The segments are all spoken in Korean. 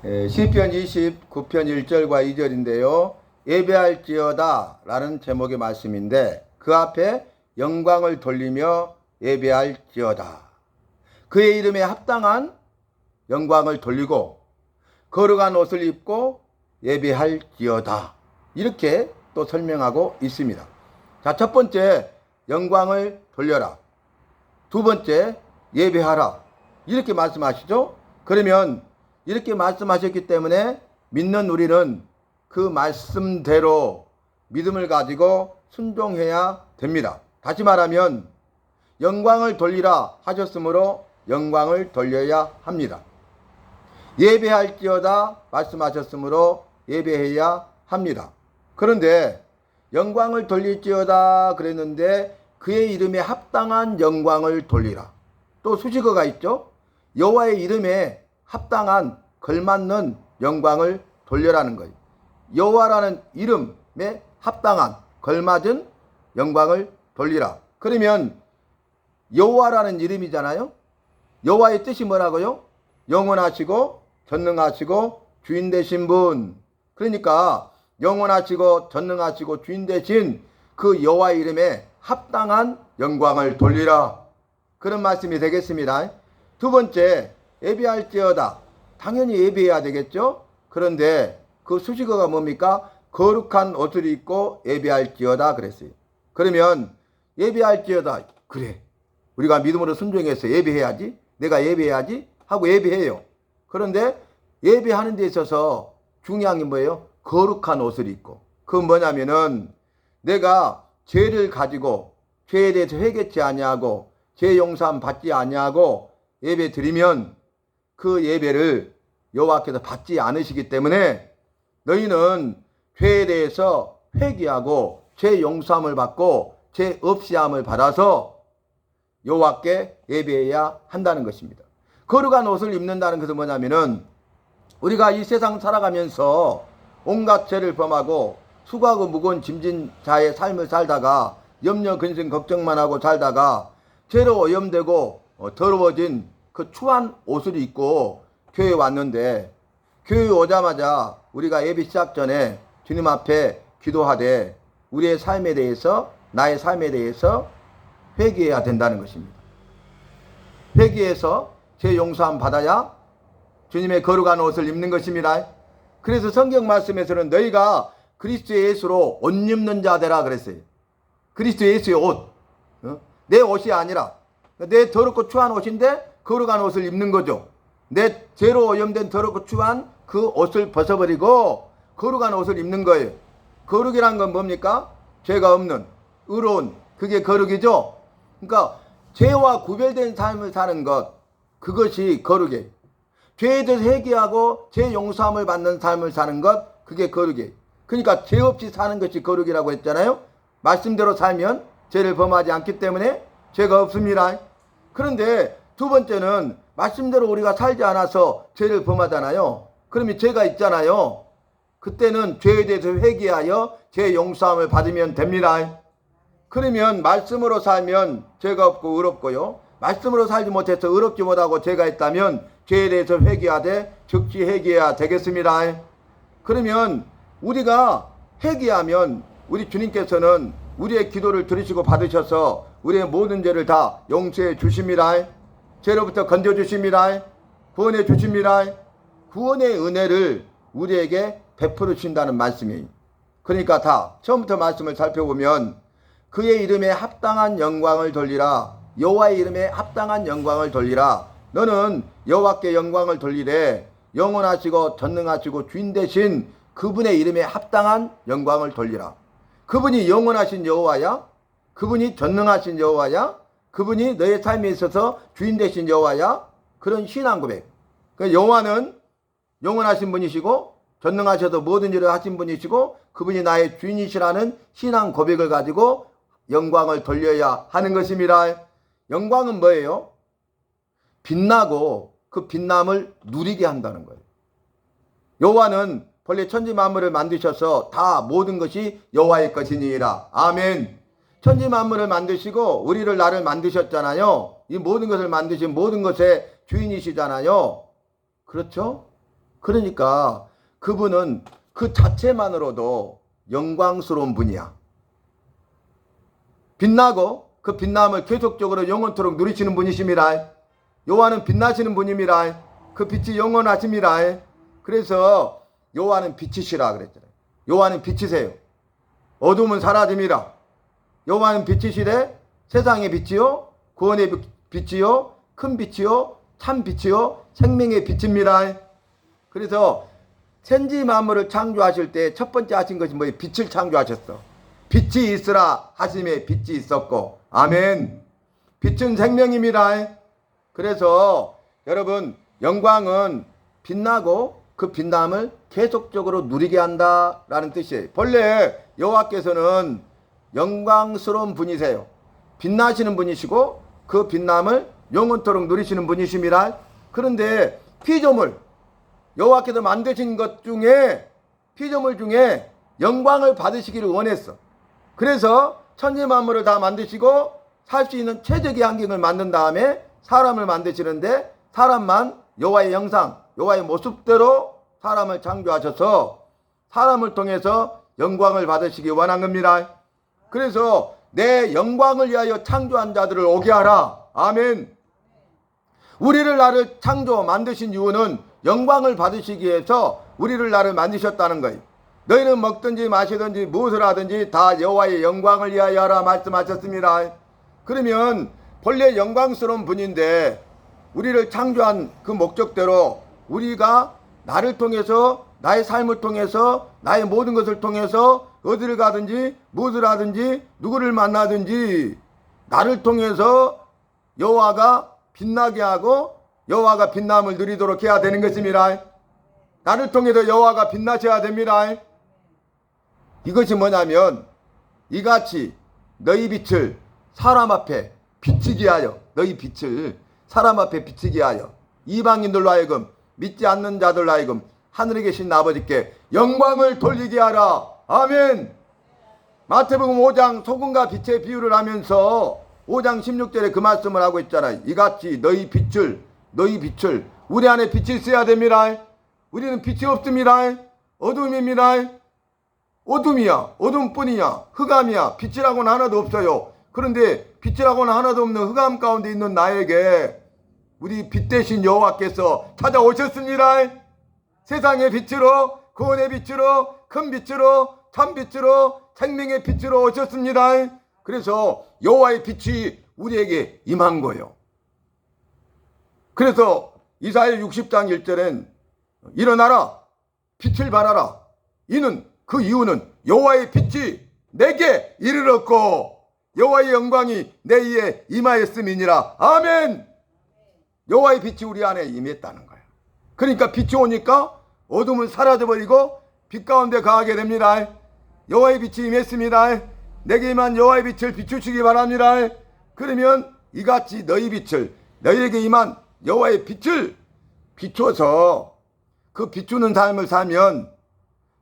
시편 29편 1절과 2절인데요. 예배할지어다 라는 제목의 말씀인데 그 앞에 영광을 돌리며 예배할지어다. 그의 이름에 합당한 영광을 돌리고 거룩한 옷을 입고 예배할지어다. 이렇게 또 설명하고 있습니다. 자, 첫 번째 영광을 돌려라. 두 번째 예배하라. 이렇게 말씀하시죠. 그러면 이렇게 말씀하셨기 때문에 믿는 우리는 그 말씀대로 믿음을 가지고 순종해야 됩니다. 다시 말하면 영광을 돌리라 하셨으므로 영광을 돌려야 합니다. 예배할지어다 말씀하셨으므로 예배해야 합니다. 그런데 영광을 돌릴지어다 그랬는데 그의 이름에 합당한 영광을 돌리라. 또 수식어가 있죠. 여호와의 이름에 합당한 걸맞는 영광을 돌려라는 거예요. 여호와라는 이름에 합당한 걸맞은 영광을 돌리라. 그러면 여호와라는 이름이잖아요. 여호와의 뜻이 뭐라고요? 영원하시고 전능하시고 주인 되신 분. 그러니까 영원하시고 전능하시고 주인 되신 그 여호와의 이름에 합당한 영광을 돌리라. 그런 말씀이 되겠습니다. 두 번째, 예배할지어다. 당연히 예배해야 되겠죠. 그런데 그 수식어가 뭡니까? 거룩한 옷을 입고 예배할지어다 그랬어요. 그러면 예배할지어다. 그래, 우리가 믿음으로 순종해서 예배해야지, 내가 예배해야지 하고 예배해요. 그런데 예배하는 데 있어서 중요한 게 뭐예요? 거룩한 옷을 입고. 그건 뭐냐면은 내가 죄를 가지고 죄에 대해서 회개치 아니하고 죄 용서함 받지 아니하고 예배 드리면 그 예배를 여호와께서 받지 않으시기 때문에 너희는 죄에 대해서 회개하고 죄 용서함을 받고 죄 없이함을 받아서 여호와께 예배해야 한다는 것입니다. 거룩한 옷을 입는다는 것은 뭐냐면은 우리가 이 세상 살아가면서 온갖 죄를 범하고 수고하고 무거운 짐진 자의 삶을 살다가 염려 근심 걱정만 하고 살다가 죄로 오염되고 더러워진 그 추한 옷을 입고 교회에 왔는데 교회에 오자마자 우리가 예배 시작 전에 주님 앞에 기도하되 우리의 삶에 대해서 나의 삶에 대해서 회개해야 된다는 것입니다. 회개해서 죄 용서함 받아야 주님의 거룩한 옷을 입는 것입니다. 그래서 성경 말씀에서는 너희가 그리스도 예수로 옷 입는 자 되라 그랬어요. 그리스도 예수의 옷. 내 옷이 아니라 내 더럽고 추한 옷인데 거룩한 옷을 입는 거죠. 내 죄로 오염된 더럽고 추한 그 옷을 벗어버리고 거룩한 옷을 입는 거예요. 거룩이란 건 뭡니까? 죄가 없는 의로운, 그게 거룩이죠. 그러니까 죄와 구별된 삶을 사는 것, 그것이 거룩이에요. 죄에 대해서 회개하고 죄 용서함을 받는 삶을 사는 것, 그게 거룩이에요. 그러니까 죄 없이 사는 것이 거룩이라고 했잖아요. 말씀대로 살면 죄를 범하지 않기 때문에 죄가 없습니다. 그런데 두 번째는 말씀대로 우리가 살지 않아서 죄를 범하잖아요. 그러면 죄가 있잖아요. 그때는 죄에 대해서 회개하여 죄 용서함을 받으면 됩니다. 그러면 말씀으로 살면 죄가 없고 의롭고요. 말씀으로 살지 못해서 의롭지 못하고 죄가 있다면 죄에 대해서 회개하되 즉시 회개해야 되겠습니다. 그러면 우리가 회개하면 우리 주님께서는 우리의 기도를 들으시고 받으셔서 우리의 모든 죄를 다 용서해 주십니다. 죄로부터 건져 주십니다. 구원해 주십니다. 구원의 은혜를 우리에게 베풀어 주신다는 말씀이에요. 그러니까 다 처음부터 말씀을 살펴보면 그의 이름에 합당한 영광을 돌리라. 여호와의 이름에 합당한 영광을 돌리라. 너는 여호와께 영광을 돌리래. 영원하시고 전능하시고 주인 되신 그분의 이름에 합당한 영광을 돌리라. 그분이 영원하신 여호와야? 그분이 전능하신 여호와야? 그분이 너의 삶에 있어서 주인 되신 여호와야? 그런 신앙 고백. 여호와는 영원하신 분이시고 전능하셔도 모든 일을 하신 분이시고 그분이 나의 주인이시라는 신앙 고백을 가지고 영광을 돌려야 하는 것입니다. 영광은 뭐예요? 빛나고 그 빛남을 누리게 한다는 거예요. 여호와는 본래 천지 만물을 만드셔서 다 모든 것이 여호와의 것이니라. 아멘. 천지 만물을 만드시고 우리를 나를 만드셨잖아요. 이 모든 것을 만드신 모든 것의 주인이시잖아요. 그렇죠? 그러니까 그분은 그 자체만으로도 영광스러운 분이야. 빛나고 그 빛남을 계속적으로 영원토록 누리시는 분이십니다. 여호와는 빛나시는 분입니다. 그 빛이 영원하십니다. 그래서 여호와는 빛이시라 그랬잖아요. 여호와는 빛이세요. 어둠은 사라짐이라. 여호와는 빛이시되 세상의 빛이요 구원의 빛이요 큰 빛이요 참 빛이요 생명의 빛입니다. 그래서 천지 만물을 창조하실 때 첫 번째 하신 것이 뭐예요? 빛을 창조하셨어. 빛이 있으라 하심에 빛이 있었고, 아멘. 빛은 생명입니다. 그래서 여러분, 영광은 빛나고 그 빛남을 계속적으로 누리게 한다라는 뜻이에요. 본래 여호와께서는 영광스러운 분이세요. 빛나시는 분이시고 그 빛남을 영원토록 누리시는 분이십니다. 그런데 피조물, 여호와께서 만드신 것 중에, 피조물 중에 영광을 받으시기를 원했어. 그래서 천지 만물을 다 만드시고 살 수 있는 최적의 환경을 만든 다음에 사람을 만드시는데, 사람만 여호와의 형상, 여호와의 모습대로 사람을 창조하셔서 사람을 통해서 영광을 받으시기 원한 겁니다. 그래서 내 영광을 위하여 창조한 자들을 오게 하라. 아멘. 우리를 나를 창조 만드신 이유는 영광을 받으시기 위해서 우리를 나를 만드셨다는 거예요. 너희는 먹든지 마시든지 무엇을 하든지 다 여호와의 영광을 위하여 하라 말씀하셨습니다. 그러면 본래 영광스러운 분인데 우리를 창조한 그 목적대로 우리가 나를 통해서, 나의 삶을 통해서, 나의 모든 것을 통해서 어디를 가든지 무엇을 하든지 누구를 만나든지 나를 통해서 여호와가 빛나게 하고 여호와가 빛남을 누리도록 해야 되는 것입니다. 나를 통해서 여호와가 빛나셔야 됩니다. 이것이 뭐냐면, 이같이 너희 빛을 사람 앞에 비치게 하여, 너희 빛을 사람 앞에 비치게 하여 이방인들로 하여금, 믿지 않는 자들로 하여금 하늘에 계신 아버지께 영광을 돌리게 하라. 아멘. 마태복음 5장 소금과 빛의 비유를 하면서 5장 16절에 그 말씀을 하고 있잖아요. 이같이 너희 빛을 우리 안에 빛이 있어야 됩니다. 우리는 빛이 없습니다. 어둠입니다. 어둠이야. 어둠뿐이야. 흑암이야. 빛이라고는 하나도 없어요. 그런데 빛이라고는 하나도 없는 흑암 가운데 있는 나에게 우리 빛 대신 여호와께서 찾아오셨습니다. 세상의 빛으로, 구원의 빛으로, 큰 빛으로, 참 빛으로, 생명의 빛으로 오셨습니다. 그래서 여호와의 빛이 우리에게 임한 거예요. 그래서 이사야 60장 1절엔 일어나라, 빛을 발하라. 그 이유는 여호와의 빛이 내게 이르렀고 여호와의 영광이 내 위에 임하였음이니라. 아멘. 여호와의 빛이 우리 안에 임했다는 거예요. 그러니까 빛이 오니까 어둠은 사라져버리고 빛 가운데 가게 됩니다. 여호와의 빛이 임했습니다. 내게 임한 여호와의 빛을 비추시기 바랍니다. 그러면 이같이 너희 빛을, 너희에게 임한 여호와의 빛을 비춰서 그 비추는 삶을 살면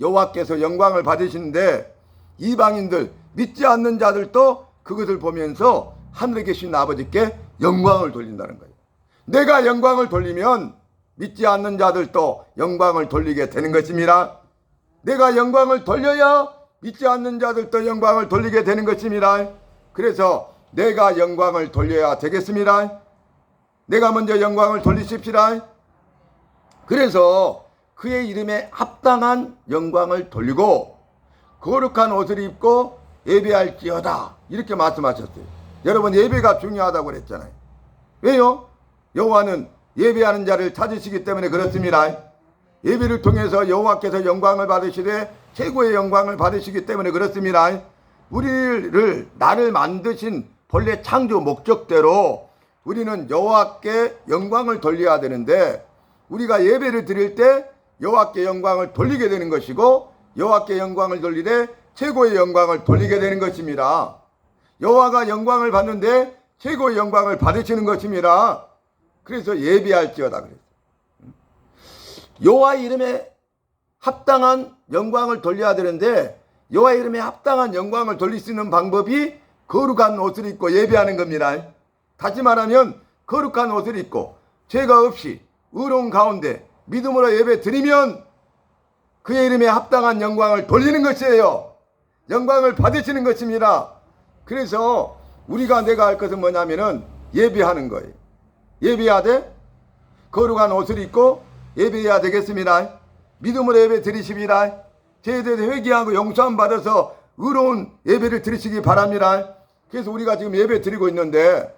여호와께서 영광을 받으시는데, 이방인들, 믿지 않는 자들도 그것을 보면서 하늘에 계신 아버지께 영광을 돌린다는 거예요. 내가 영광을 돌리면 믿지 않는 자들도 영광을 돌리게 되는 것입니다. 내가 영광을 돌려야 믿지 않는 자들도 영광을 돌리게 되는 것입니다. 그래서 내가 영광을 돌려야 되겠습니다. 내가 먼저 영광을 돌리십시다. 그래서 그의 이름에 합당한 영광을 돌리고 거룩한 옷을 입고 예배할지어다, 이렇게 말씀하셨어요. 여러분, 예배가 중요하다고 그랬잖아요. 왜요? 여호와는 예배하는 자를 찾으시기 때문에 그렇습니다. 예배를 통해서 여호와께서 영광을 받으시되 최고의 영광을 받으시기 때문에 그렇습니다. 나를 만드신 본래 창조 목적대로 우리는 여호와께 영광을 돌려야 되는데, 우리가 예배를 드릴 때 여호와께 영광을 돌리게 되는 것이고, 여호와께 영광을 돌리되 최고의 영광을 돌리게 되는 것입니다. 여호와가 영광을 받는데 최고의 영광을 받으시는 것입니다. 그래서 예배할지어다 그랬어요. 여호와의 이름에 합당한 영광을 돌려야 되는데, 여호와의 이름에 합당한 영광을 돌릴 수 있는 방법이 거룩한 옷을 입고 예배하는 겁니다. 다시 말하면 거룩한 옷을 입고 죄가 없이 의로운 가운데 믿음으로 예배 드리면 그의 이름에 합당한 영광을 돌리는 것이에요. 영광을 받으시는 것입니다. 그래서 내가 할 것은 뭐냐면은 예배하는 거예요. 예배하되 거룩한 옷을 입고 예배해야 되겠습니다. 믿음으로 예배 드리십니다. 죄에 대해서 회개하고 용서함 받아서 의로운 예배를 드리시기 바랍니다. 그래서 우리가 지금 예배 드리고 있는데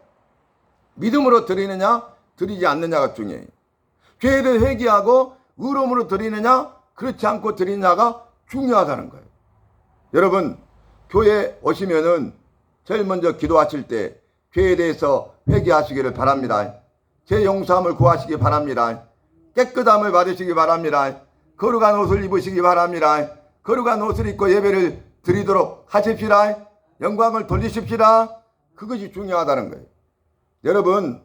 믿음으로 드리느냐 드리지 않느냐가 중요해요. 죄에 대해 회개하고 의로움으로 드리느냐 그렇지 않고 드리느냐가 중요하다는 거예요. 여러분 교회 오시면은 제일 먼저 기도하실 때 죄에 대해서 회개하시기를 바랍니다. 죄 용서함을 구하시기 바랍니다. 깨끗함을 받으시기 바랍니다. 거룩한 옷을 입으시기 바랍니다. 거룩한 옷을 입고 예배를 드리도록 하십시다. 영광을 돌리십시다. 그것이 중요하다는 거예요. 여러분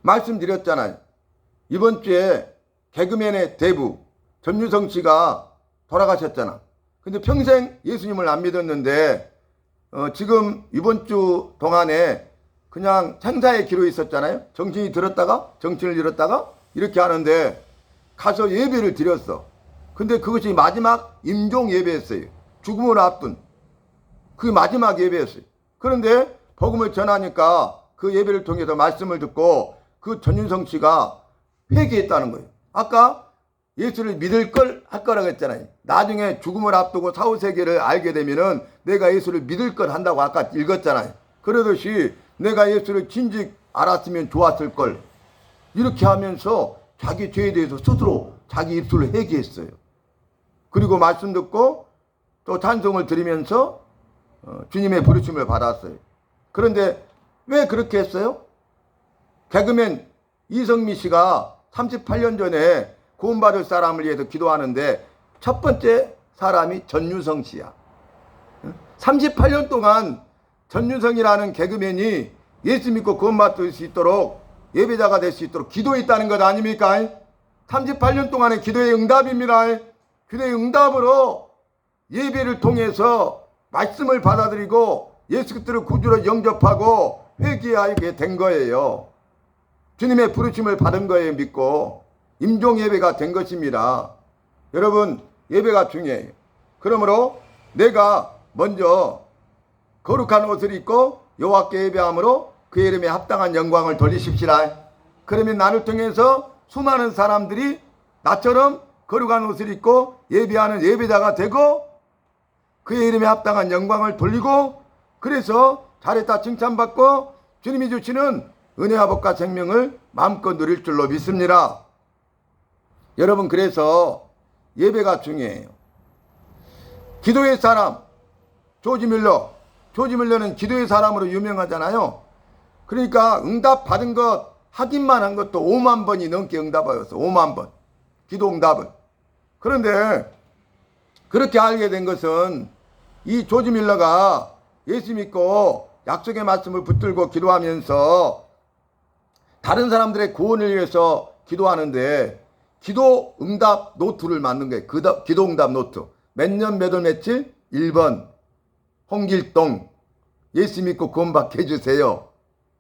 말씀드렸잖아요. 이번 주에 개그맨의 대부 전유성 씨가 돌아가셨잖아. 근데 평생 예수님을 안 믿었는데 지금 이번 주 동안에 그냥 생사의 기로에 있었잖아요. 정신을 잃었다가 이렇게 하는데 가서 예배를 드렸어. 근데 그것이 마지막 임종 예배였어요. 죽음을 앞둔 그 마지막 예배였어요. 그런데 복음을 전하니까 그 예배를 통해서 말씀을 듣고 그 전윤성 씨가 회개했다는 거예요. 아까 예수를 믿을 걸 할 거라고 했잖아요. 나중에 죽음을 앞두고 사후세계를 알게 되면은 내가 예수를 믿을 걸 한다고 아까 읽었잖아요. 그러듯이 내가 예수를 진즉 알았으면 좋았을 걸 이렇게 하면서 자기 죄에 대해서 스스로 자기 입술로 회개했어요. 그리고 말씀 듣고 또 찬송을 드리면서 주님의 부르심을 받았어요. 그런데 왜 그렇게 했어요? 개그맨 이성미 씨가 38년 전에 구원받을 사람을 위해서 기도하는데 첫 번째 사람이 전유성 씨야. 38년 동안 전유성이라는 개그맨이 예수 믿고 구원받을 수 있도록 예배자가 될 수 있도록 기도했다는 것 아닙니까? 38년 동안의 기도의 응답입니다. 기도의 응답으로 예배를 통해서 말씀을 받아들이고 예수 그리스도를 구주로 영접하고 회개하게 된 거예요. 주님의 부르심을 받은 거예요. 믿고 임종 예배가 된 것입니다. 여러분 예배가 중요해요. 그러므로 내가 먼저 거룩한 옷을 입고 여호와께 예배함으로 그의 이름에 합당한 영광을 돌리십시다. 그러면 나를 통해서 수많은 사람들이 나처럼 거룩한 옷을 입고 예배하는 예배자가 되고 그의 이름에 합당한 영광을 돌리고 그래서 잘했다 칭찬받고 주님이 주시는 은혜와 복과 생명을 마음껏 누릴 줄로 믿습니다. 여러분 그래서 예배가 중요해요. 기도의 사람 조지 밀러는 기도의 사람으로 유명하잖아요. 그러니까 응답 받은 것 확인만 한 것도 5만 번이 넘게 응답하였어. 5만 번 기도 응답을. 그런데 그렇게 알게 된 것은 이 조지 밀러가 예수 믿고 약속의 말씀을 붙들고 기도하면서 다른 사람들의 구원을 위해서 기도하는데 기도 응답 노트를 만든 거예요. 기도 응답 노트. 몇 년 몇 월 며칠 1번 홍길동 예수 믿고 구원받게 해주세요.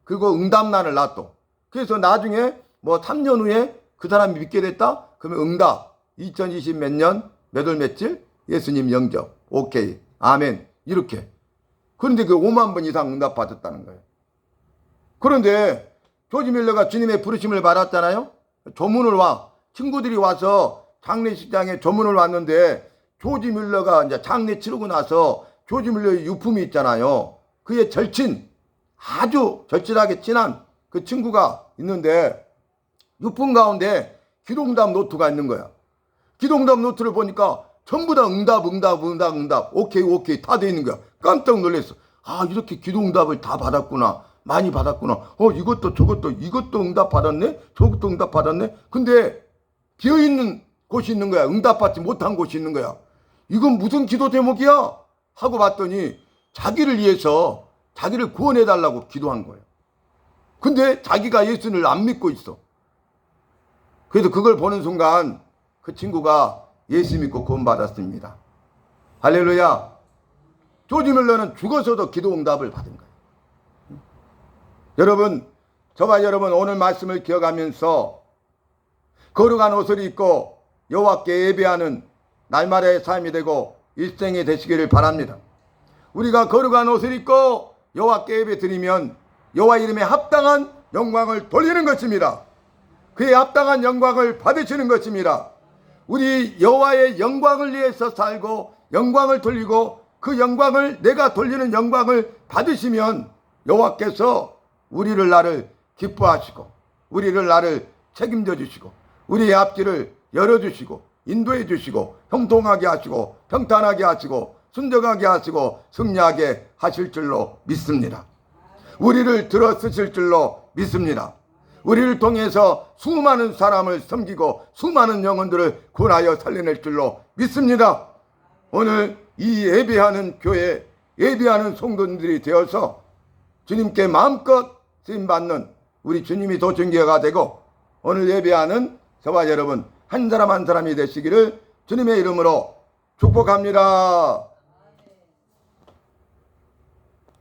그리고 응답란을 놔둬. 그래서 나중에 뭐 3년 후에 그 사람이 믿게 됐다? 그러면 응답 2020 몇 년 몇 월 며칠 예수님 영접 오케이 아멘 이렇게. 그런데 그 5만 번 이상 응답 받았다는 거예요. 그런데 조지 밀러가 주님의 부르심을 받았잖아요. 조문을 친구들이 와서 장례식장에 조문을 왔는데 조지 밀러가 이제 장례 치르고 나서 조지 밀러의 유품이 있잖아요. 그의 절친 아주 절친하게 친한 그 친구가 있는데 유품 가운데 기도응답 노트가 있는 거야. 기도응답 노트를 보니까 전부 다 응답 오케이 다 돼 있는 거야. 깜짝 놀랐어. 아 이렇게 기도응답을 다 받았구나. 많이 받았구나. 이것도 저것도 이것도 응답 받았네. 저것도 응답 받았네. 근데 비어있는 곳이 있는 거야. 응답받지 못한 곳이 있는 거야. 이건 무슨 기도 제목이야? 하고 봤더니 자기를 위해서 자기를 구원해달라고 기도한 거예요. 근데 자기가 예수를 안 믿고 있어. 그래서 그걸 보는 순간 그 친구가 예수 믿고 구원받았습니다. 할렐루야. 조지 밀러는 죽어서도 기도 응답을 받은 거예요. 여러분, 저와 여러분 오늘 말씀을 기억하면서 거룩한 옷을 입고 여호와께 예배하는 날마다의 삶이 되고 일생이 되시기를 바랍니다. 우리가 거룩한 옷을 입고 여호와께 예배 드리면 여호와 이름에 합당한 영광을 돌리는 것입니다. 그의 합당한 영광을 받으시는 것입니다. 우리 여호와의 영광을 위해서 살고 영광을 돌리고 그 영광을 내가 돌리는 영광을 받으시면 여호와께서 우리를 나를 기뻐하시고 우리를 나를 책임져 주시고 우리의 앞길을 열어주시고 인도해 주시고 형통하게 하시고 평탄하게 하시고 순정하게 하시고 승리하게 하실 줄로 믿습니다. 우리를 들어 쓰실 줄로 믿습니다. 우리를 통해서 수많은 사람을 섬기고 수많은 영혼들을 구원하여 살려낼 줄로 믿습니다. 오늘 이 예배하는 교회, 예배하는 성도들이 되어서 주님께 마음껏 쓰임받는 우리 주님이 도중기회가 되고 오늘 예배하는 저와 여러분 한 사람 한 사람이 되시기를 주님의 이름으로 축복합니다.